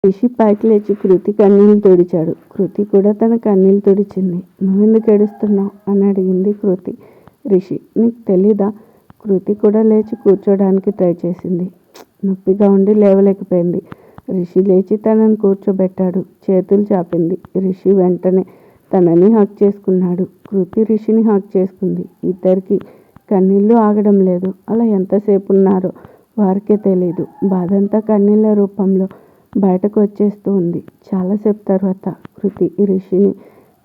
రిషి పైకి లేచి కృతి కన్నీళ్లు తుడిచాడు. కృతి కూడా తన కన్నీళ్లు తుడిచింది. నువ్వెందుకు ఏడుస్తున్నావు అని అడిగింది కృతి. రిషి, నీకు తెలీదా? కృతి కూడా లేచి కూర్చోడానికి ట్రై చేసింది. నొప్పిగా ఉండి లేవలేకపోయింది. రిషి లేచి తనని కూర్చోబెట్టాడు. చేతులు చాపింది. రిషి వెంటనే తనని హక్ చేసుకున్నాడు. కృతి రిషిని హక్ చేసుకుంది. ఇద్దరికి కన్నీళ్లు ఆగడం లేదు. అలా ఎంతసేపు ఉన్నారో వారికే తెలీదు. బాధంతా కన్నీళ్ల రూపంలో బయటకు వచ్చేస్తూ ఉంది. చాలాసేపు తర్వాత కృతి రిషిని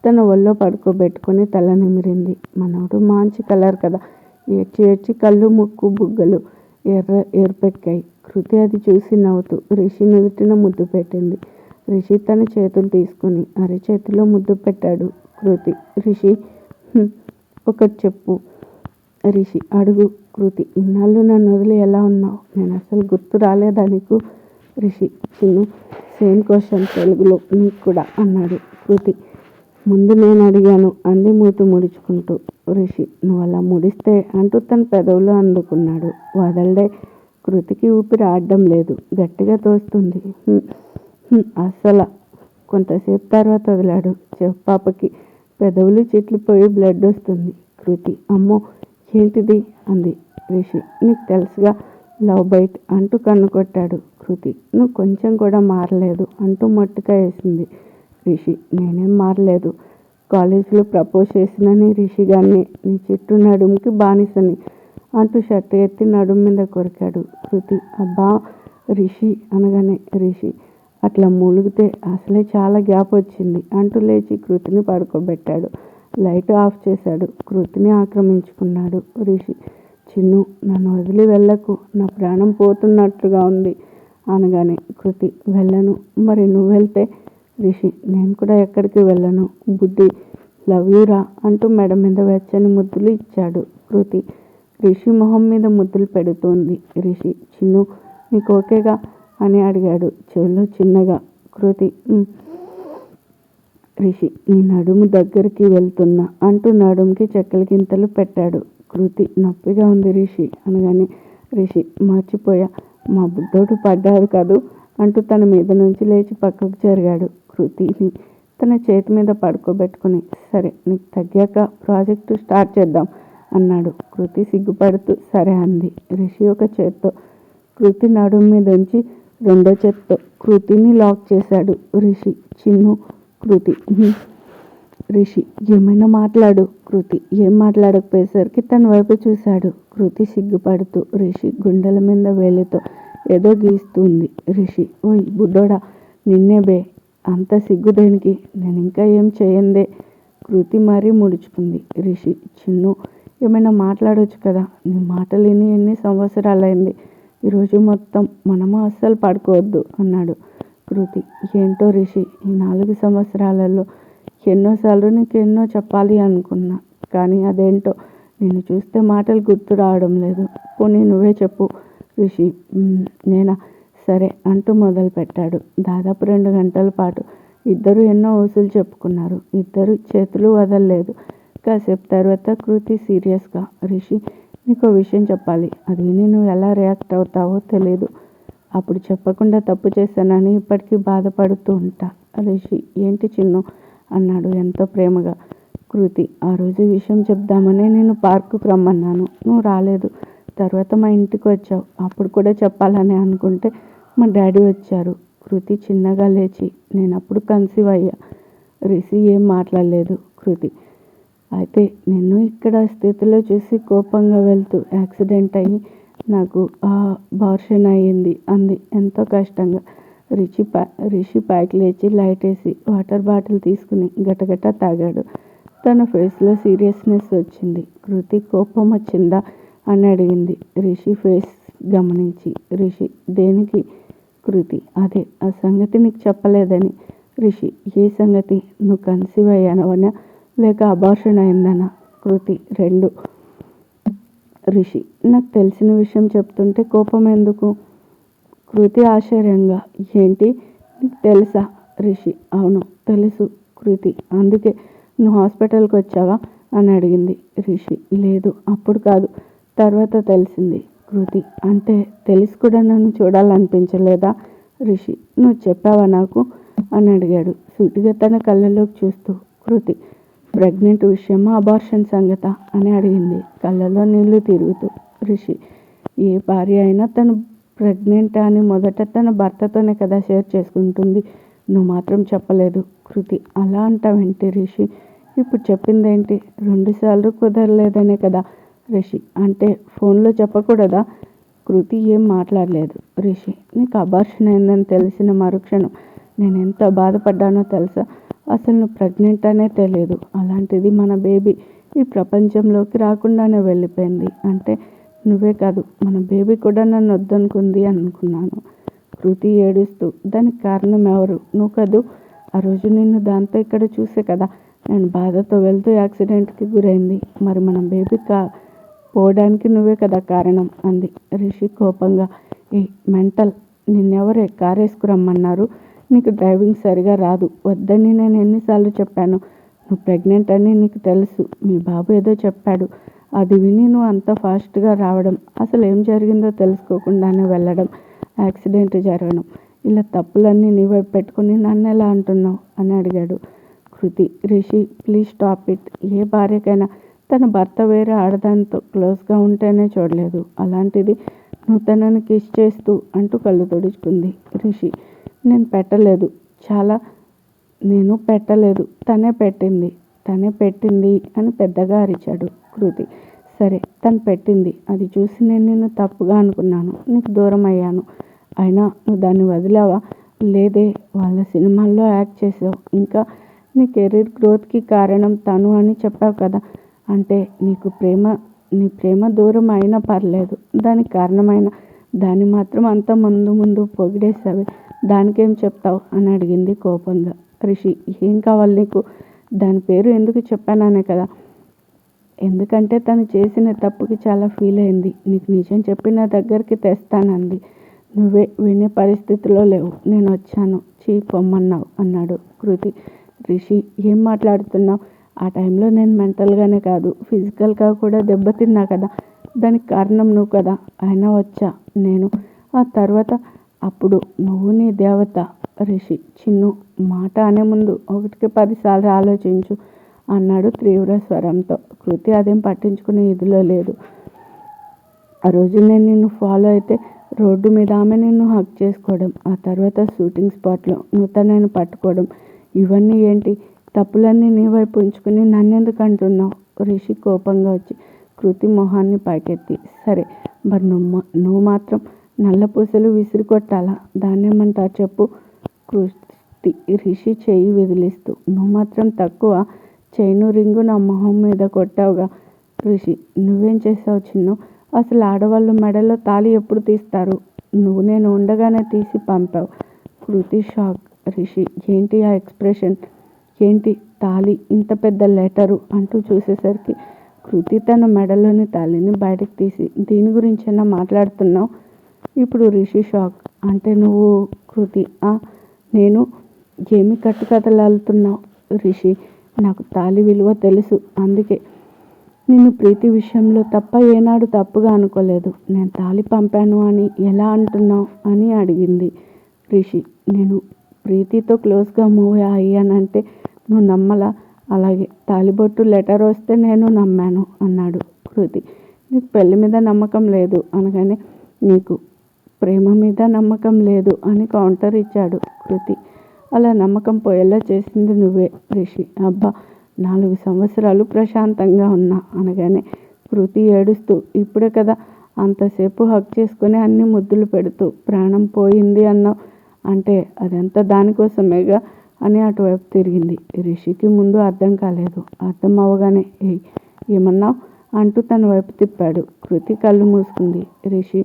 తన ఒళ్ళో పడుకోబెట్టుకుని తల నిమిరింది. మనోడు మంచి కలర్ కదా. ఏడ్చి ఏడ్చి కళ్ళు ముక్కు బుగ్గలు ఎరుపెక్కాయి. కృతి అది చూసి నవ్వుతూ రిషి నుదుటిన ముద్దు పెట్టింది. రిషి తన చేతులు తీసుకుని అరిచేతిలో ముద్దు పెట్టాడు. కృతి, రిషి ఒకటి చెప్పు. రిషి, అడుగు. కృతి, ఇన్నాళ్ళు నన్ను వదిలి ఎలా ఉన్నావు? నేను అసలు గుర్తు రాలేదా నీకు? రిషి, చిన్ను, సేమ్ క్వశ్చన్ తెలుగులో నీకు కూడా అన్నాడు. కృతి, ముందు నేను అడిగాను అంది మూతి ముడుచుకుంటూ. రిషి, నువ్వు అలా ముడిస్తే అంటూ తన పెదవులు అందుకున్నాడు. వదలడే. కృతికి ఊపిరి ఆడడం లేదు. గట్టిగా తోస్తుంది. అస్సలు. కొంతసేపు తర్వాత వదిలాడు. పాపకి పెదవులు చిట్లిపోయి బ్లడ్ వస్తుంది. కృతి, అమ్మో ఏంటిది అంది. రిషి, నీకు తెలుసుగా, లవ్ బైట్ అంటూ కన్ను కొట్టాడు. కృతి, నువ్వు కొంచెం కూడా మారలేదు అంటూ మొట్టిగా వేసింది. రిషి, నేనేం మారలేదు. కాలేజీలో ప్రపోజ్ చేసినని రిషి గారిని, నీ చుట్టూ నడుముకి బానిసని అంటూ షర్ట్ ఎత్తి నడుము మీద కొరికాడు. కృతి, అబ్బా. రిషి అనగానే రిషి అట్లా మూలిగితే అసలే చాలా గ్యాప్ వచ్చింది అంటూ లేచి కృతిని పడుకోబెట్టాడు. లైట్ ఆఫ్ చేశాడు. కృతిని ఆక్రమించుకున్నాడు. రిషి, చిన్ను, నన్ను వదిలి వెళ్ళకు, నా ప్రాణం పోతున్నట్లుగా ఉంది అనగానే కృతి, వెళ్ళను. మరి నువ్వు వెళ్తే? రిషి, నేను కూడా ఎక్కడికి వెళ్ళను. బుడ్డి, లవ్ యూరా అంటూ మెడ మీద వెచ్చని ముద్దులు ఇచ్చాడు. కృతి రిషి మొహం మీద ముద్దులు పెడుతోంది. రిషి, చిన్ను, నీకు ఓకేగా అని అడిగాడు చెవిలో చిన్నగా. కృతి, రిషి, నీ నడుము దగ్గరికి వెళ్తున్నా అంటూ నడుముకి చెక్కల గింతలు పెట్టాడు. కృతి, నొప్పిగా ఉంది రిషి అనగానే రిషి, మర్చిపోయా, మా బుడ్డోడు పడ్డాడు కదూ అంటూ తన మీద నుంచి లేచి పక్కకు జరిగాడు. కృతిని తన చేతి మీద పడుకోబెట్టుకుని, సరే నీకు తగ్గాక ప్రాజెక్టు స్టార్ట్ చేద్దాం అన్నాడు. కృతి సిగ్గుపడుతూ సరే అంది. రిషి ఒక చేత్తో కృతి నడుము మీద ఉంచి రెండో చేత్తో కృతిని లాక్ చేశాడు. రిషి, చిన్ను. కృతి, రిషి, ఏమైనా మాట్లాడు. కృతి ఏం మాట్లాడకపోయేసరికి తన వైపు చూశాడు. కృతి సిగ్గుపడుతూ రిషి గుండెల మీద వేలితో ఏదో గీస్తుంది. రిషి, ఓయ్ బుడ్డోడా, నిన్నే బే, అంత సిగ్గు దేనికి? నేను ఇంకా ఏం చేయందే. కృతి మరీ ముడుచుకుంది. రిషి, చిన్ను, ఏమైనా మాట్లాడొచ్చు కదా. నీ మాటలు విని ఎన్ని సంవత్సరాలైంది. ఈరోజు మొత్తం మనము అస్సలు పడుకోవద్దు అన్నాడు. కృతి, ఏంటో రిషి, ఈ 4 సంవత్సరాలలో ఎన్నోసార్లు నీకు ఎన్నో చెప్పాలి అనుకున్నా, కానీ అదేంటో నిన్ను చూస్తే మాటలు గుర్తు రావడం లేదు. పోనీ నువ్వే చెప్పు. రిషి, నేనా? సరే అంటూ మొదలుపెట్టాడు. దాదాపు 2 గంటల పాటు ఇద్దరు ఎన్నో ఊసులు చెప్పుకున్నారు. ఇద్దరు చేతులు వదలలేదు. కాసేపు తర్వాత కృతి సీరియస్గా, రిషి, నీకో విషయం చెప్పాలి. అది విని నువ్వు ఎలా రియాక్ట్ అవుతావో తెలీదు. అప్పుడు చెప్పకుండా తప్పు చేశానని ఇప్పటికీ బాధపడుతూ ఉంటా. రిషి, ఏంటి చిన్ను అన్నాడు ఎంతో ప్రేమగా. కృతి, ఆ రోజు విషయం చెప్దామని నేను పార్కుకు రమ్మన్నాను, నువ్వు రాలేదు. తర్వాత మా ఇంటికి వచ్చావు. అప్పుడు కూడా చెప్పాలని అనుకుంటే మా డాడీ వచ్చారు. కృతి చిన్నగా లేచి, నేను అప్పుడు కన్సీవ్ అయ్యా. రిషి ఏం మాట్లాడలేదు. కృతి, అయితే నిన్ను ఇక్కడ స్థితిలో చూసి కోపంగా వెళ్తూ యాక్సిడెంట్ అయ్యి నాకు అబార్షన్ అయ్యింది అంది ఎంతో కష్టంగా. రిషి పైకి లేచి లైట్ వేసి వాటర్ బాటిల్ తీసుకుని గటగట తాగాడు. తన ఫేస్లో సీరియస్నెస్ వచ్చింది. కృతి కోపం వచ్చిందా అని అడిగింది రిషి ఫేస్ గమనించి. రిషి, దేనికి? కృతి, అదే, ఆ సంగతి నీకు చెప్పలేదని. రిషి, ఏ సంగతి? నువ్వు కన్సీవ్ అయ్యానవనా లేక అబార్షన్ అయిందనా? కృతి, 2. రిషి, నాకు తెలిసిన విషయం చెప్తుంటే కోపం ఎందుకు? కృతి ఆశ్చర్యంగా, ఏంటి నీకు తెలుసా? రిషి, అవును తెలుసు. కృతి, అందుకే నువ్వు హాస్పిటల్కి వచ్చావా అని అడిగింది. రిషి, లేదు, అప్పుడు కాదు, తర్వాత తెలిసింది. కృతి, అంటే తెలిసి కూడా నన్ను చూడాలనిపించలేదా? రిషి, నువ్వు చెప్పావా నాకు అని అడిగాడు సూటిగా తన కళ్ళలోకి చూస్తూ. కృతి, ప్రెగ్నెంట్ విషయమా అబార్షన్ సంగత అని అడిగింది కళ్ళలో నీళ్లు తిరుగుతూ. రిషి, ఏ భార్య అయినా తను ప్రెగ్నెంట్ అని మొదట తన భర్తతోనే కదా షేర్ చేసుకుంటుంది. నువ్వు మాత్రం చెప్పలేదు. కృతి, అలా అంటావేంటి రిషి? ఇప్పుడు చెప్పిందేంటి? 2 సార్లు కుదరలేదనే కదా. రిషి, అంటే ఫోన్లో చెప్పకూడదా? కృతి ఏం మాట్లాడలేదు. రిషి, నీకు అబార్షన్ అయిందని తెలిసిన మరుక్షణం నేను ఎంత బాధపడ్డానో తెలుసా? అసలు నువ్వు ప్రెగ్నెంట్ అనే తెలియదు. అలాంటిది మన బేబీ ఈ ప్రపంచంలోకి రాకుండానే వెళ్ళిపోయింది. అంటే నువ్వే కాదు, మన బేబీ కూడా నన్ను వద్దనుకుంది అనుకున్నాను. కృతి ఏడుస్తూ, దానికి కారణం ఎవరు? నువ్వు కదూ. ఆ రోజు నిన్ను దాంతో ఇక్కడ చూసే కదా నేను బాధతో వెళ్తూ యాక్సిడెంట్కి గురైంది. మరి మన బేబీ పోవడానికి నువ్వే కదా కారణం అంది రిషి కోపంగా. ఏ మెంటల్, నిన్నెవరే కారేసుకురమ్మన్నారు? నీకు డ్రైవింగ్ సరిగా రాదు, వద్దని నేను ఎన్నిసార్లు చెప్పాను? నువ్వు ప్రెగ్నెంట్ అని నీకు తెలుసు. మీ బాబు ఏదో చెప్పాడు, అది విని నువ్వు అంత ఫాస్ట్గా రావడం, అసలు ఏం జరిగిందో తెలుసుకోకుండానే వెళ్ళడం, యాక్సిడెంట్ జరగడం, ఇలా తప్పులన్నీ నీ వైపు పెట్టుకుని నన్ను ఎలా అంటున్నావు అని అడిగాడు. కృతి, రిషి ప్లీజ్ స్టాప్ ఇట్. ఏ భార్యకైనా తన భర్త వేరే ఆడదానితో క్లోజ్గా ఉంటేనే చూడలేదు, అలాంటిది నువ్వు తనని కిస్ చేస్తూ అంటూ కళ్ళు తుడుచుకుంది. రిషి, నేను పెట్టలేదు, తనే పెట్టింది అని పెద్దగా అరిచాడు. కృతి, సరే తను పెట్టింది, అది చూసి నేను నిన్ను తప్పుగా అనుకున్నాను, నీకు దూరం అయ్యాను. అయినా నువ్వు దాన్ని వదిలావా? లేదే, వాళ్ళ సినిమాల్లో యాక్ట్ చేసావు. ఇంకా నీ కెరీర్ గ్రోత్కి కారణం తను అని చెప్పావు కదా. అంటే నీ ప్రేమ దూరం అయినా పర్లేదు, దానికి కారణమైన దాన్ని మాత్రం అంత ముందు పొగిడేసావే, దానికేం చెప్తావు అని అడిగింది కోపంగా. రిషి, ఏం కావాలి నీకు? దాని పేరు ఎందుకు చెప్పాననే కదా. ఎందుకంటే తను చేసిన తప్పుకి చాలా ఫీల్ అయింది. నీకు నిజం చెప్పి నా దగ్గరికి తెస్తానంది. నువ్వే వినే పరిస్థితిలో లేవు. నేను వచ్చాను, పొమ్మన్నావు అన్నాడు. కృతి, రిషి ఏం మాట్లాడుతున్నావు? ఆ టైంలో నేను మెంటల్గానే కాదు ఫిజికల్గా కూడా దెబ్బతిన్నా కదా. దానికి కారణం నువ్వు కదా. అయినా వచ్చా నేను. ఆ తర్వాత అప్పుడు నువ్వు నీ దేవత. రిషి, చిన్ను మాట అనే ముందు 1కి 10 సార్లు ఆలోచించు అన్నాడు తీవ్ర స్వరంతో. కృతి అదేం పట్టించుకునే ఇదిలో లేదు. ఆ రోజు నేను నిన్ను ఫాలో అయితే రోడ్డు మీద ఆమె నిన్ను హక్ చేసుకోవడం, ఆ తర్వాత షూటింగ్ స్పాట్లో నువ్వు తనని పట్టుకోవడం, ఇవన్నీ ఏంటి? తప్పులన్నీ నీ వైపు ఉంచుకుని నన్నెందుకు అంటున్నావు? రిషి కోపంగా వచ్చి కృతి మొహాన్ని పైకెత్తి, సరే మరి నువ్వు మాత్రం నల్ల పూసలు విసిరి కొట్టాలా? దాన్నేమంటారు చెప్పు? కృతి రిషి చెయ్యి విదిలిస్తూ, నువ్వు మాత్రం తక్కువ, చైను రింగు నా మొహం మీద కొట్టావుగా. రిషి, నువ్వేం చేసావు చిన్ను? అసలు ఆడవాళ్ళు మెడలో తాళి ఎప్పుడు తీస్తారు? నువ్వు నేను ఉండగానే తీసి పంపావు. కృతి షాక్. రిషి, ఏంటి ఆ ఎక్స్ప్రెషన్? ఏంటి తాళి, ఇంత పెద్ద లెటరు అంటూ చూసేసరికి కృతి తన మెడలోని తాళిని బయటకు తీసి, దీని గురించైనా మాట్లాడుతున్నావు? ఇప్పుడు రిషి షాక్. అంటే నువ్వు? కృతి, నేను ఏమి కట్టుకథలాడుతున్నావు? రిషి, నాకు తాళి విలువ తెలుసు, అందుకే నిన్ను ప్రీతి విషయంలో తప్ప ఏనాడు తప్పుగా అనుకోలేదు. నేను తాళి పంపాను అని ఎలా అంటున్నావు అని అడిగింది. రిషి, నేను ప్రీతితో క్లోజ్గా మూవ్ అయ్యానంటే నువ్వు నమ్మలా? అలాగే తాళిబొట్టు లెటర్ వస్తే నేను నమ్మాను అన్నాడు. కృతి, నీకు పెళ్లి మీద నమ్మకం లేదు అనగానే నీకు ప్రేమ మీద నమ్మకం లేదు అని కౌంటర్ ఇచ్చాడు. కృతి, అలా నమ్మకం పోయేలా చేసింది నువ్వే. రిషి, అబ్బా 4 సంవత్సరాలు ప్రశాంతంగా ఉన్నా అనగానే కృతి ఏడుస్తూ, ఇప్పుడే కదా అంతసేపు హక్ చేసుకుని అన్ని ముద్దులు పెడుతూ ప్రాణం పోయింది అన్నావు, అంటే అదంతా దానికోసమేగా అని అటువైపు తిరిగింది. రిషికి ముందు అర్థం కాలేదు. అర్థం అవ్వగానే ఏమన్నావు అంటూ తన వైపు తిప్పాడు. కృతి కళ్ళు మూసుకుంది. రిషి,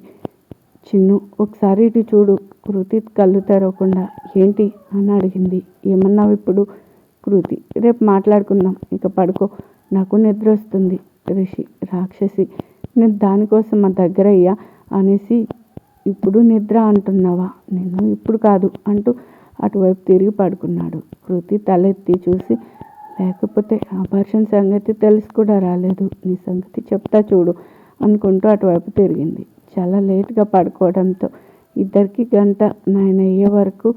చిన్ను ఒకసారి ఇటు చూడు. కృతి కళ్ళు తెరవకుండా ఏంటి అని అడిగింది. ఏమన్నావు ఇప్పుడు? కృతి, రేపు మాట్లాడుకుందాం, ఇక పడుకో, నాకు నిద్ర వస్తుంది. రిషి, రాక్షసి, నేను దానికోసం మా దగ్గర అయ్యా అనేసి ఇప్పుడు నిద్ర అంటున్నావా? నేను ఇప్పుడు కాదు అంటూ అటువైపు తిరిగి పడుకున్నాడు. కృతి తలెత్తి చూసి, లేకపోతే అబార్షన్ సంగతి తెలిసి కూడా రాలేదు, నీ సంగతి చెప్తా చూడు అనుకుంటూ అటువైపు తిరిగింది. చాలా లేట్గా పడుకోవడంతో ఇద్దరికి 9 అయ్యే వరకు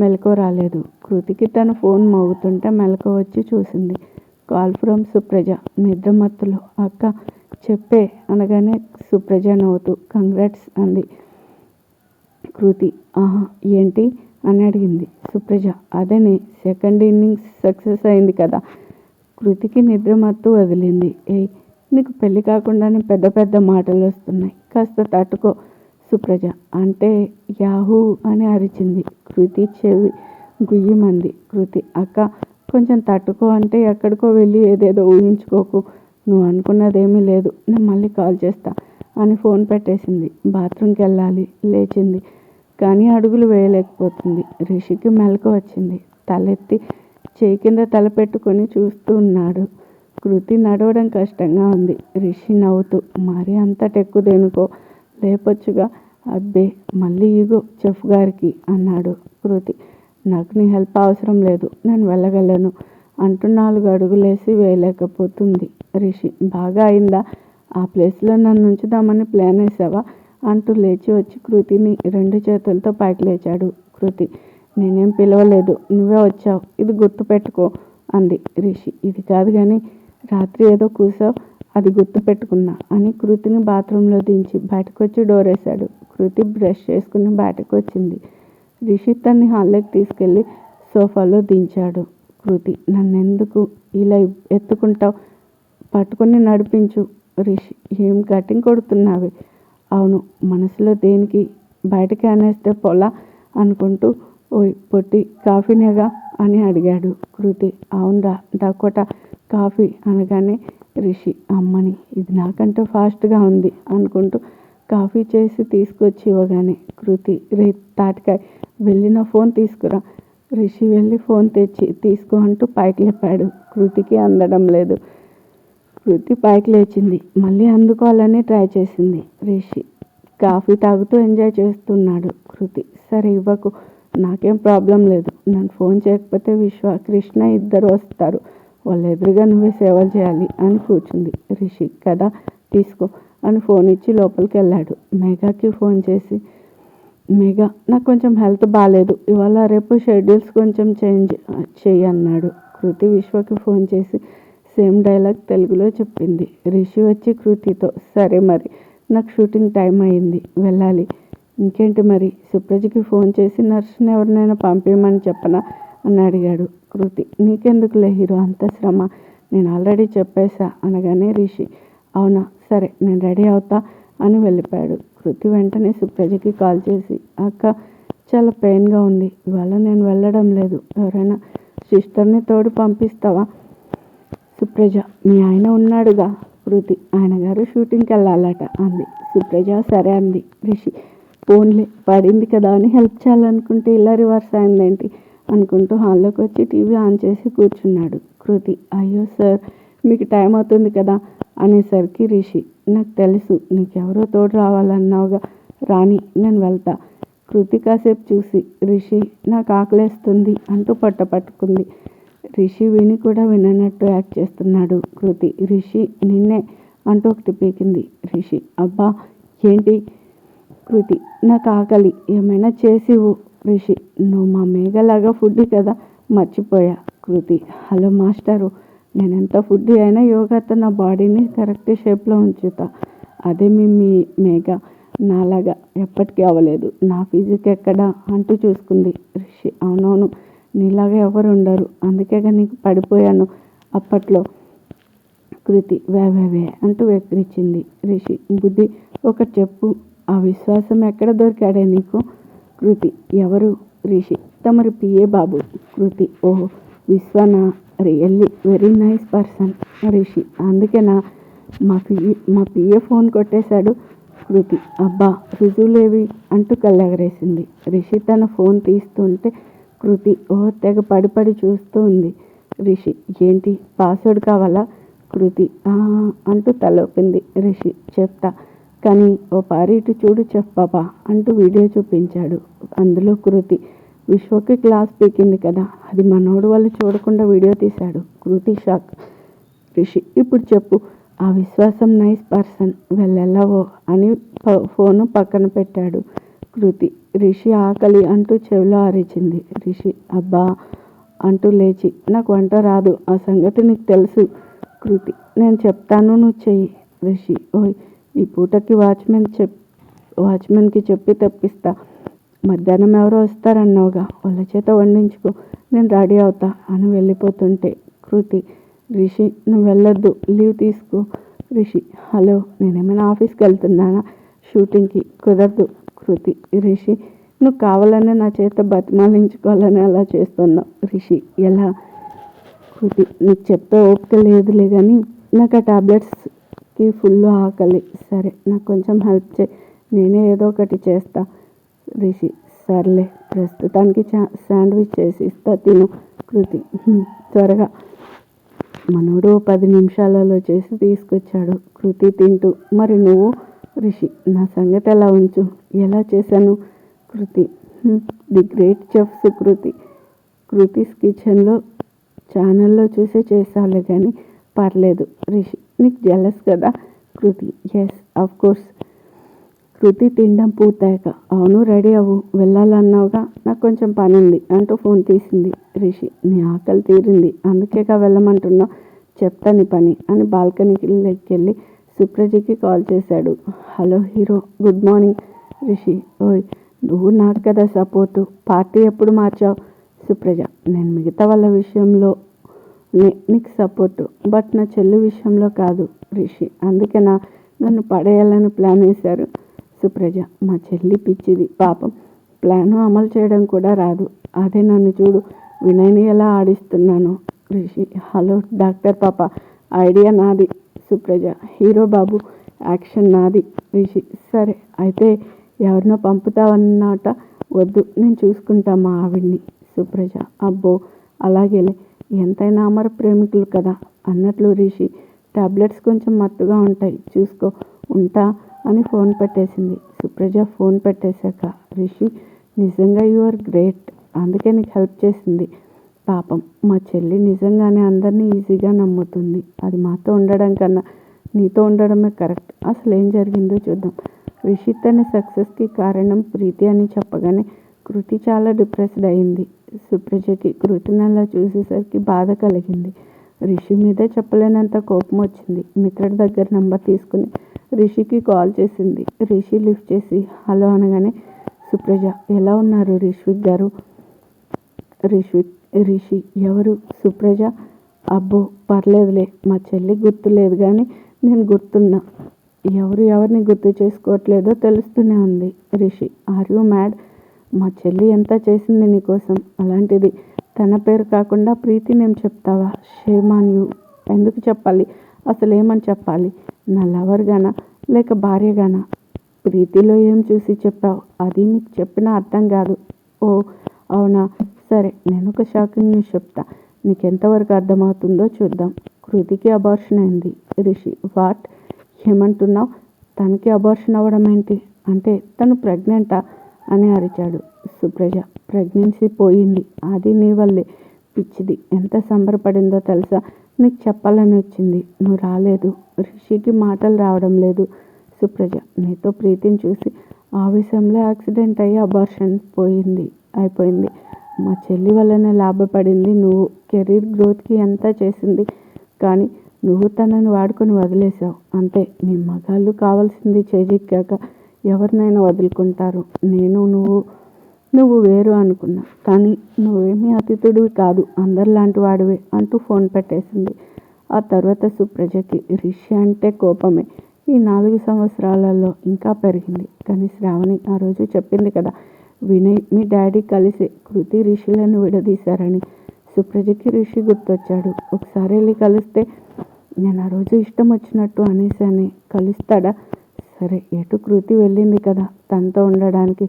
మెలకువ రాలేదు. కృతికి తన ఫోన్ మోగుతుంటే మెలకువ వచ్చి చూసింది. Call from Supraja. నిద్రమత్తులో అక్క చెప్పే అనగానే సుప్రజ నవ్వుతూ కంగ్రాట్స్ అంది. కృతి ఆహా ఏంటి అని అడిగింది. సుప్రజ అదేనే సెకండ్ ఇన్నింగ్స్ సక్సెస్ అయింది కదా. కృతికి నిద్రమత్తు వదిలింది. ఏయ్ నీకు పెళ్ళి కాకుండానే పెద్ద పెద్ద మాటలు వస్తున్నాయి, కాస్త తట్టుకో. సుప్రజ అంటే యాహూ అని అరిచింది. కృతి చెవి గుయ్యమంది. కృతి అక్క కొంచెం తట్టుకో అంటే ఎక్కడికో వెళ్ళి ఏదేదో ఊహించుకోకు. నువ్వు అనుకున్నదేమీ లేదు, నేను మళ్ళీ కాల్ చేస్తా అని ఫోన్ పెట్టేసింది. బాత్రూమ్కి వెళ్ళాలి. లేచింది కానీ అడుగులు వేయలేకపోతుంది. రిషికి మెలకు వచ్చింది. తలెత్తి చేయి కింద తల పెట్టుకొని చూస్తూ ఉన్నాడు. కృతి నడవడం కష్టంగా ఉంది. రిషి నవ్వుతూ మరీ అంత టెక్కు దేనుకో, లేపొచ్చుగా. అబ్బే మళ్ళీ ఈగో చెఫ్ గారికి అన్నాడు. కృతి నాకు నీ హెల్ప్ అవసరం లేదు, నేను వెళ్ళగలను అంటూ 4 అడుగులేసి వేయలేకపోతుంది. రిషి బాగా అయిందా, ఆ ప్లేస్లో నన్ను ఉంచుదామని ప్లాన్ వేసావా అంటూ లేచి వచ్చి కృతిని 2 చేతులతో పైకి లేచాడు. కృతి నేనేం పిలవలేదు, నువ్వే వచ్చావు, ఇది గుర్తు పెట్టుకో అంది. రిషి ఇది కాదు కానీ రాత్రి ఏదో కూసావు, అది గుర్తు పెట్టుకున్నా అని కృతిని బాత్రూంలో దించి బయటకు వచ్చి డోర్ వేశాడు. కృతి బ్రష్ చేసుకుని బయటకు వచ్చింది. రిషి తన్ని హాల్లోకి తీసుకెళ్ళి సోఫాలో దించాడు. కృతి నన్నెందుకు ఇలా ఎత్తుకుంటావు, పట్టుకుని నడిపించు. రిషి ఏం కటింగ్ కొడుతున్నావి. అవును మనసులో దేనికి బయటకి అనేస్తే పొలా అనుకుంటూ ఓయ్ పొట్టి కాఫీనేగా అని అడిగాడు. కృతి అవునరా డకోటా కాఫీ అనగానే రిషి అమ్మని ఇది నాకంటే ఫాస్ట్గా ఉంది అనుకుంటూ కాఫీ చేసి తీసుకొచ్చి ఇవ్వగానే కృతి రే తాటికాయ వెళ్ళిన ఫోన్ తీసుకురా. రిషి వెళ్ళి ఫోన్ తెచ్చి తీసుకో అంటూ పైకి లేపాడు. కృతికి అందడం లేదు. కృతి పైకి లేచింది. మళ్ళీ అందుకోవాలని ట్రై చేసింది. రిషి కాఫీ తాగుతూ ఎంజాయ్ చేస్తున్నాడు. కృతి సరే ఇవ్వకు, నాకేం ప్రాబ్లం లేదు, నన్ను ఫోన్ చేయకపోతే విశ్వ కృష్ణ ఇద్దరు వస్తారు, వాళ్ళ ఎదురుగా నువ్వే సేవలు చేయాలి అని కూర్చుంది. రిషి కదా తీసుకో అని ఫోన్ ఇచ్చి లోపలికి వెళ్ళాడు. మేఘాకి ఫోన్ చేసి మేఘా నాకు కొంచెం హెల్త్ బాగాలేదు, ఇవాళ రేపు షెడ్యూల్స్ కొంచెం చేంజ్ చెయ్యి అన్నాడు. కృతి విశ్వకి ఫోన్ చేసి సేమ్ డైలాగ్ తెలుగులో చెప్పింది. రిషి వచ్చి కృతితో సరే మరి నాకు షూటింగ్ టైం అయింది వెళ్ళాలి. ఇంకేంటి మరి సుప్రజకి ఫోన్ చేసి నర్సుని ఎవరినైనా పంపించమని చెప్పనా అని అడిగాడు. కృతి నీకెందుకులే హీరో అంత శ్రమ, నేను ఆల్రెడీ చెప్పేశా అనగానే రిషి అవునా సరే నేను రెడీ అవుతా అని వెళ్ళిపోయాడు. కృతి వెంటనే సుప్రజకి కాల్ చేసి అక్క చాలా పెయిన్గా ఉంది, ఇవాళ నేను వెళ్ళడం లేదు, ఎవరైనా సిస్టర్ని తోడు పంపిస్తావా. సుప్రజ మీ ఆయన ఉన్నాడుగా. కృతి ఆయన గారు షూటింగ్కి వెళ్ళాలట అంది. సుప్రజ సరే అంది. రిషి ఫోన్లే పడింది కదా అని హెల్ప్ చేయాలనుకుంటే ఇలా రివర్స్ అయిందేంటి అనుకుంటూ హాల్లోకి వచ్చి టీవీ ఆన్ చేసి కూర్చున్నాడు. కృతి అయ్యో సార్ మీకు టైం అవుతుంది కదా అనేసరికి రిషి నాకు తెలుసు నీకెవరో తోడు రావాలన్నావుగా, రాని నేను వెళ్తా. కృతి కాసేపు చూసి రిషి నాకు ఆకలేస్తుంది అంటూ పట్టుకుంది. రిషి విని కూడా విననట్టు యాక్ట్ చేస్తున్నాడు. కృతి రిషి నిన్నే అంటూ ఒకటి పీకింది. రిషి అబ్బా ఏంటి. కృతి నాకు ఆకలి, ఏమైనా చేసివు. రిషి నువ్వు మా మేఘలాగా ఫుడ్డీ కదా మర్చిపోయా. కృతి హలో మాస్టరు, నేను ఎంత ఫుడ్డీ అయినా యోగాతో నా బాడీని కరెక్ట్ షేప్లో ఉంచుతా, అదే మీ మేఘ నాలాగా ఎప్పటికీ అవ్వలేదు, నా ఫిజిక్ ఎక్కడా అంటూ చూసుకుంది. రిషి అవునవును నీలాగా ఎవరు ఉండరు, అందుకేగా నీకు పడిపోయాను అప్పట్లో. కృతి వే అంటూ వెక్కిరించింది. రిషి బుద్ధి ఒకటి చెప్పు, ఆ విశ్వాసం ఎక్కడ దొరికాడే నీకు. కృతి ఎవరు. రిషి తమరి పిఏ బాబు. కృతి ఓహో విశ్వనా, really very nice person. Rishi అందుకేనా మా పిఏ ఫోన్ కొట్టేశాడు. కృతి అబ్బా రుజువులేవి అంటూ కళ్ళెగరేసింది. రిషి తన ఫోన్ తీస్తుంటే కృతి తెగ పడి చూస్తూ ఉంది. రిషి ఏంటి పాస్వర్డ్ కావాలా. కృతి అంటూ తలొప్పింది. రిషి చెప్తా కానీ ఓ పారి ఇటు చూడు చెఫ్ పాపా అంటూ వీడియో చూపించాడు. అందులో కృతి విశ్వకి క్లాస్ పీకింది కదా, అది మనోడు వాళ్ళు చూడకుండా వీడియో తీశాడు. కృతి షాక్. రిషి ఇప్పుడు చెప్పు, ఆ విశ్వాసం నైస్ పర్సన్ వెళ్ళవో అని ఫోను పక్కన పెట్టాడు. కృతి రిషి ఆకలి అంటూ చెవిలో అరిచింది. రిషి అబ్బా అంటూ లేచి నాకు వంట రాదు, ఆ సంగతి నీకు తెలుసు. కృతి నేను చెప్తాను, నువ్వు చెయ్యి. రిషి ఓయ్ ఈ పూటకి వాచ్మెన్కి చెప్పి తెప్పిస్తా. మధ్యాహ్నం ఎవరో వస్తారన్నావుగా, వాళ్ళ చేత వండించుకో, నేను రెడీ అవుతా అని వెళ్ళిపోతుంటే కృతి రిషి నువ్వు వెళ్ళొద్దు, లీవ్ తీసుకో. రిషి హలో, నేనేమైనా ఆఫీస్కి వెళ్తున్నానా? షూటింగ్కి కుదరదు. కృతి రిషి నువ్వు కావాలనే నా చేత బతిమాలించుకోవాలని అలా చేస్తున్నావు. రిషి ఎలా? కృతి నీకు చెప్తే ఓపిక లేదులే కానీ నాకు ఆ టాబ్లెట్స్కి ఫుల్ ఆకలి. సరే నాకు కొంచెం హెల్ప్ చేయి, నేనే ఏదో ఒకటి చేస్తా. రిషి సర్లే, ప్రస్తుతానికి శాండ్విచ్ చేసి ఇస్తా, తిను. కృతి త్వరగా. మనోడు 10 నిమిషాలలో చేసి తీసుకొచ్చాడు. కృతి తింటూ మరి నువ్వు? రిషి నా సంగతి ఎలా ఉంచు, ఎలా చేశాను? కృతి ది గ్రేట్ చెఫ్ సుకృతి. కృతిస్ కిచెన్లో ఛానల్లో చూసే చేసావులే కానీ పర్లేదు. రిషి నీకు జెలస్ కదా? కృతి ఎస్ ఆఫ్ కోర్స్. కృతి తినడం పూర్తయ్యాక అవును రెడీ అవ్వు, వెళ్ళాలన్నావుగా, నాకు కొంచెం పని ఉంది అంటూ ఫోన్ తీసింది. రిషి నీ ఆకలి తీరింది అందుకేగా వెళ్ళమంటున్నావు, చెప్తా నీ పని అని బాల్కనీకి వెళ్ళి సుప్రజకి కాల్ చేశాడు. Hello hero, good morning. Rishi ఓయ్ నువ్వు నాకు కదా సపోర్టు, పార్టీ ఎప్పుడు మార్చావు? సుప్రజ నేను మిగతా వాళ్ళ విషయంలో నీకు సపోర్టు, బట్ నా చెల్లి విషయంలో కాదు. రిషి అందుకే నన్ను పడేయాలని ప్లాన్ వేశారు. సుప్రజ మా చెల్లి పిచ్చిది పాపం, ప్లాను అమలు చేయడం కూడా రాదు. అదే నన్ను చూడు, వినయ్ని ఎలా ఆడిస్తున్నాను. రిషి హలో డాక్టర్ పాప, ఐడియా నాది. సుప్రజ హీరో బాబు, యాక్షన్ నాది. రిషి సరే అయితే ఎవరినో పంపుతావన్నమాట, వద్దు నేను చూసుకుంటా మా ఆవిడ్ని. సుప్రజ అబ్బో అలాగేలే, ఎంతైనా అమర ప్రేమికులు కదా. అన్నట్లు రిషి టాబ్లెట్స్ కొంచెం మత్తుగా ఉంటాయి, చూసుకో, ఉంటా అని ఫోన్ పెట్టేసింది. సుప్రజ ఫోన్ పెట్టేశాక రిషి నిజంగా యు ఆర్ గ్రేట్, అందుకే నీకు హెల్ప్ చేసింది. పాపం మా చెల్లి నిజంగానే అందరినీ ఈజీగా నమ్ముతుంది. అది మాతో ఉండడం కన్నా నీతో ఉండడమే కరెక్ట్. అసలు ఏం జరిగిందో చూద్దాం. రిషి తన సక్సెస్కి కారణం ప్రీతి అని చెప్పగానే కృతి చాలా డిప్రెస్డ్ అయింది. సుప్రజకి కృతిని అలా చూసేసరికి బాధ కలిగింది. రిషి మీదే చెప్పలేనంత కోపం వచ్చింది. మిత్రుడి దగ్గర నెంబర్ తీసుకుని రిషికి కాల్ చేసింది. రిషి లిఫ్ట్ చేసి హలో అనగానే సుప్రజ ఎలా ఉన్నారు రిష్విక్ గారు? రిషి ఎవరు? సుప్రజ అబ్బో పర్లేదులే, మా చెల్లి గుర్తులేదు కానీ నేను గుర్తున్నా. ఎవరిని గుర్తు చేసుకోవట్లేదో తెలుస్తూనే ఉంది. Rishi are you mad? మా చెల్లి ఎంత చేసింది నీకోసం, అలాంటిది తన పేరు కాకుండా ప్రీతి నేమ్ చెప్తావా? Shame on you. ఎందుకు చెప్పాలి? అసలు ఏమని చెప్పాలి? నా లవర్గానా లేక భార్యగానా? ప్రీతిలో ఏం చూసి చెప్పావు? అది మీకు చెప్పినా అర్థం కాదు. ఓ అవునా, సరే నేను ఒక షాకింగ్ న్యూస్ చెప్తా, నీకు ఎంతవరకు అర్థమవుతుందో చూద్దాం. కృతికి అబార్షన్ అయింది. రిషి వాట్, ఏమంటున్నావు? తనకి అబార్షన్ అవ్వడం ఏంటి? అంటే తను ప్రెగ్నెంటా అని అరిచాడు. సుప్రజ ప్రెగ్నెన్సీ పోయింది, అది నీ వల్లే. పిచ్చిది ఎంత సంబరపడిందో తెలుసా? నీకు చెప్పాలని వచ్చింది, నువ్వు రాలేదు. రిషికి మాటలు రావడం లేదు. సుప్రజ నీతో ప్రీతిని చూసి ఆవేశంలో యాక్సిడెంట్ అయ్యి అబార్షన్ అయిపోయింది. మా చెల్లి వల్లనే లాభపడింది నువ్వు. కెరీర్ గ్రోత్కి ఎంత చేసింది, కానీ నువ్వు తనని వాడుకొని వదిలేసావు అంతే. మీ మగాళ్ళు కావాల్సింది చేజిక్కాక ఎవరినైనా వదులుకుంటారు. నువ్వు వేరు అనుకున్నా, కానీ నువ్వేమీ అతిథుడివి కాదు, అందరిలాంటి వాడివే అంటూ ఫోన్ పెట్టేసింది. ఆ తర్వాత సుప్రజకి రిషి అంటే కోపమే. ఈ 4 సంవత్సరాలలో ఇంకా పెరిగింది. కానీ శ్రావణి ఆ రోజు చెప్పింది కదా, వినయ్ మీ డాడీ కలిసి కృతి రిషిలను విడదీశారని. సుప్రజకి రిషి గుర్తొచ్చాడు. ఒకసారి వెళ్ళి కలిస్తే, నేను ఆ రోజు ఇష్టం వచ్చినట్టు అనేసానే, కలుస్తాడా? సరే ఎటు కృతి వెళ్ళింది కదా, తనతో ఉండడానికి,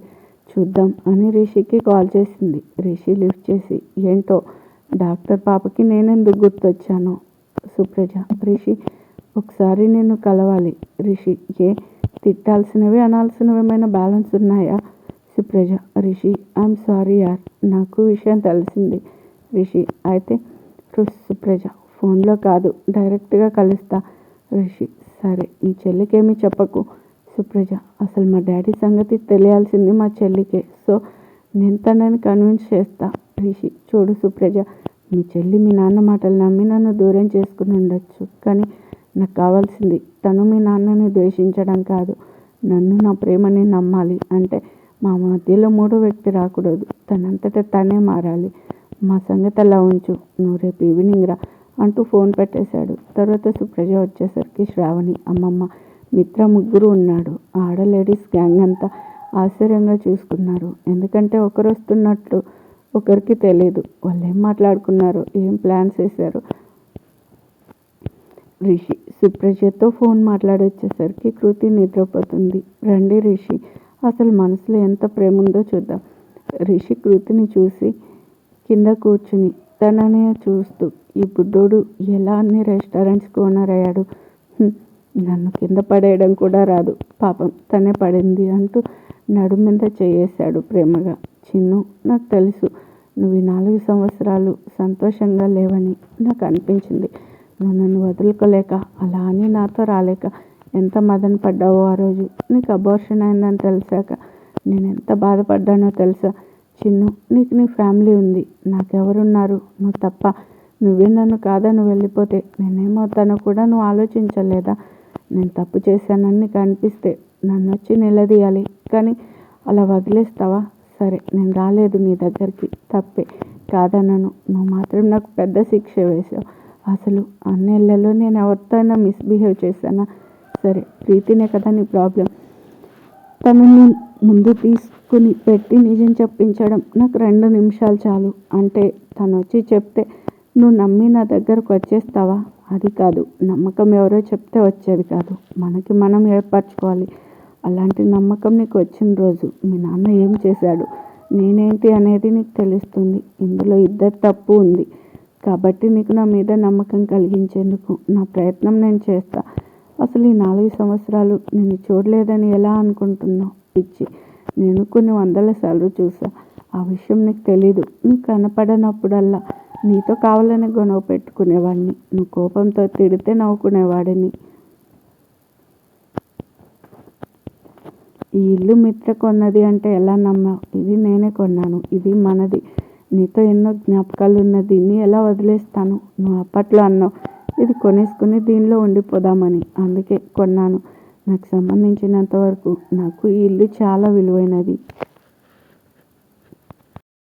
చూద్దాం అని రిషికి కాల్ చేసింది. రిషి లిఫ్ట్ చేసి ఏంటో డాక్టర్ పాపకి నేనెందుకు గుర్తొచ్చాను? సుప్రజ రిషి ఒకసారి నిన్ను కలవాలి. రిషి ఏ తిట్టాల్సినవి అనాల్సినవి ఏమైనా బ్యాలెన్స్ ఉన్నాయా? సుప్రజ రిషి ఐఎమ్ సారీ యార్, నాకు విషయం తెలిసింది. రిషి అయితే సుప్రజ ఫోన్లో కాదు, డైరెక్ట్గా కలుస్తా. రిషి సరే నీ చెల్లికేమీ చెప్పకు. సుప్రజ, అసలు మా డాడీ సంగతి తెలియాల్సింది మా చెల్లికే. సో నేను తనని కన్విన్స్ చేస్తా. రిషి, చూడు సుప్రజ, మీ చెల్లి మీ నాన్న మాటలు నమ్మి నన్ను దూరం చేసుకుని ఉండొచ్చు. కానీ నాకు కావాల్సింది తను మీ నాన్నని ద్వేషించడం కాదు, నన్ను నా ప్రేమని నమ్మాలి. అంటే మా మధ్యలో మూడో వ్యక్తి రాకూడదు. తనంతటా తనే మారాలి. మా సంగతి అలా ఉంచు, నువ్వు రేపు ఈవినింగ్ రా అంటూ ఫోన్ పెట్టేశాడు. తర్వాత సుప్రజ వచ్చేసరికి శ్రావణి, అమ్మమ్మ, మిత్ర ముగ్గురు ఉన్నాడు. ఆడ లేడీస్ గ్యాంగ్ అంతా ఆశ్చర్యంగా చూసుకున్నారు. ఎందుకంటే ఒకరు వస్తున్నట్లు ఒకరికి తెలియదు. వాళ్ళు ఏం మాట్లాడుకున్నారు, ఏం ప్లాన్స్ వేశారు. రిషి సుప్రజతో ఫోన్ మాట్లాడొచ్చేసరికి కృతి నిద్రపోతుంది. రండి రిషి, అసలు మనసులో ఎంత ప్రేమ ఉందో చూద్దాం. రిషి కృతిని చూసి కింద కూర్చుని తననే చూస్తూ, ఈ బుడ్డోడు ఎలా అన్ని రెస్టారెంట్స్కి ఓనర్ అయ్యాడు, నన్ను కింద పడేయడం కూడా రాదు, పాపం తనే పడింది అంటూ నడుము మీద చేయేశాడు ప్రేమగా. చిన్ను, నాకు తెలుసు నువ్వు ఈ 4 సంవత్సరాలు సంతోషంగా లేవని నాకు అనిపించింది. నువ్వు నన్ను వదులుకోలేక, అలా అని నాతో రాలేక ఎంత మదన పడ్డావో ఆ రోజు. నీకు అబార్షన్ అయిందని తెలిసాక నేను ఎంత బాధపడ్డానో తెలుసా. చిన్ను, నీకు నీ ఫ్యామిలీ ఉంది, నాకెవరున్నారు? నువ్వు తప్ప. నువ్వే నన్ను కాదని వెళ్ళిపోతే నేనేమవుతానో కూడా నువ్వు ఆలోచించలేదా? నేను తప్పు చేశానని నీకు అనిపిస్తే నన్ను వచ్చి నిలదీయాలి, కానీ అలా వదిలేస్తావా? సరే, నేను రాలేదు నీ దగ్గరికి, తప్పే కాదనను. నువ్వు మాత్రం నాకు పెద్ద శిక్ష వేసావు. అసలు అన్నేళ్లలో నేను ఎవరితోనైనా మిస్బిహేవ్ చేశానా? సరే, ప్రీతినే కదా నీ ప్రాబ్లం. తనని ముందు తీసుకుని పెట్టి నిజం చెప్పించడం నాకు 2 నిమిషాలు చాలు. అంటే తను వచ్చి చెప్తే నువ్వు నమ్మి నా దగ్గరకు వచ్చేస్తావా? అది కాదు, నమ్మకం ఎవరో చెప్తే వచ్చేది కాదు, మనకి మనం ఏర్పరచుకోవాలి. అలాంటి నమ్మకం నీకు వచ్చిన రోజు మీ నాన్న ఏం చేశాడు, నేనేంటి అనేది నీకు తెలుస్తుంది. ఇందులో ఇద్దరు తప్పు ఉంది. కాబట్టి నీకు నా మీద నమ్మకం కలిగించేందుకు నా ప్రయత్నం నేను చేస్తా. అసలు ఈ 4 సంవత్సరాలు నేను చూడలేదని ఎలా అనుకుంటున్నావు? పిచ్చి, నేను కొన్ని 100 సార్లు చూసా. ఆ విషయం నీకు తెలీదు. నువ్వు కనపడనప్పుడల్లా నీతో కావాలని గొడవ పెట్టుకునేవాడిని. నువ్వు కోపంతో తిడితే నవ్వుకునేవాడిని. ఈ ఇల్లు మిత్ర కొన్నది అంటే ఎలా నమ్మావు? ఇది నేనే కొన్నాను, ఇది మనది. నీతో ఎన్నో జ్ఞాపకాలు ఉన్న దీన్ని ఎలా వదిలేస్తాను? నువ్వు అప్పట్లో అన్నావు ఇది కొనేసుకుని దీనిలో ఉండిపోదామని, అందుకే కొన్నాను. నాకు సంబంధించినంత వరకు నాకు ఈ ఇల్లు చాలా విలువైనది.